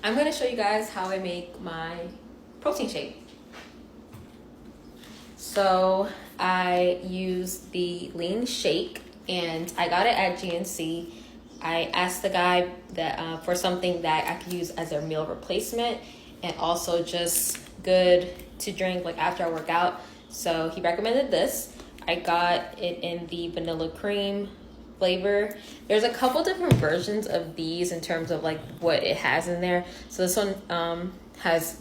I'm going to show you guys how I make my protein shake. So I use the Lean Shake and I got it at GNC. I asked the guy that for something that I could use as a meal replacement and also just good to drink like after I work out. So he recommended this. I got it in the vanilla cream flavor. There's a couple different versions of these in terms of like what it has in there. So this one has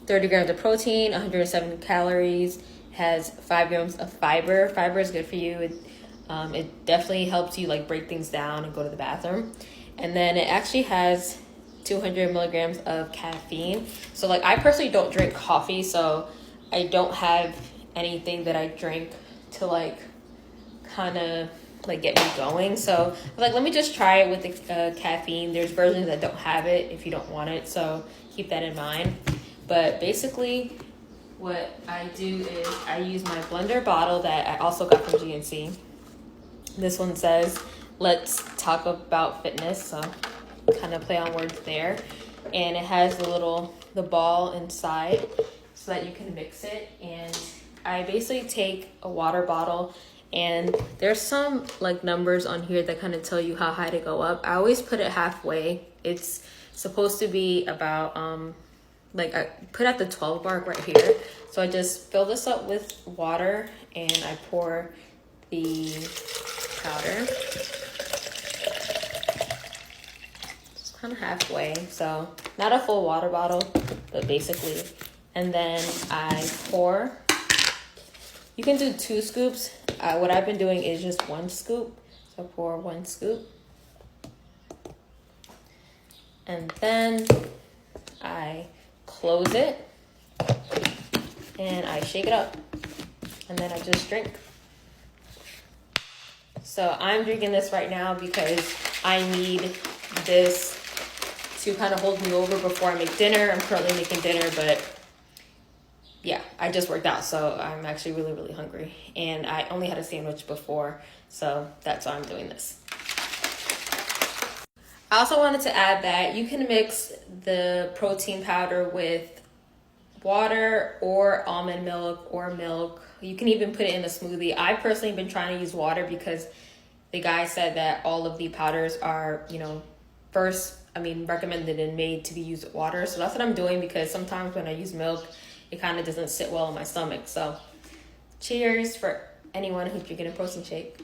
30 grams of protein, 170 calories, has 5 grams of fiber. Fiber is good for you. It definitely helps you like break things down and go to the bathroom. And then it actually has 200 milligrams of caffeine. So like I personally don't drink coffee, so I don't have anything that I drink to like kind of like get me going. So I was like, let me just try it with the caffeine. There's versions that don't have it if you don't want it, so keep that in mind. But basically what I do is I use my blender bottle that I also got from GNC. This one says, let's talk about fitness. So kind of play on words there. And it has the ball inside so that you can mix it. And I basically take a water bottle, and there's some like numbers on here that kind of tell you how high to go up. I always put it halfway. It's supposed to be about like I put at the 12 mark right here. So I just fill this up with water and I pour the powder. Just kind of halfway. So not a full water bottle, but basically. And then I pour. You can do 2 scoops. What I've been doing is just 1 scoop. So pour 1 scoop. And then I close it and I shake it up. And then I just drink. So I'm drinking this right now because I need this to kind of hold me over before I make dinner. I'm currently making dinner, but yeah, I just worked out, so I'm actually really, really hungry. And I only had a sandwich before, so that's why I'm doing this. I also wanted to add that you can mix the protein powder with water or almond milk or milk. You can even put it in a smoothie. I personally have been trying to use water because the guy said that all of the powders are, recommended and made to be used with water. So that's what I'm doing because sometimes when I use milk, it kind of doesn't sit well in my stomach. So cheers for anyone who's drinking a protein shake.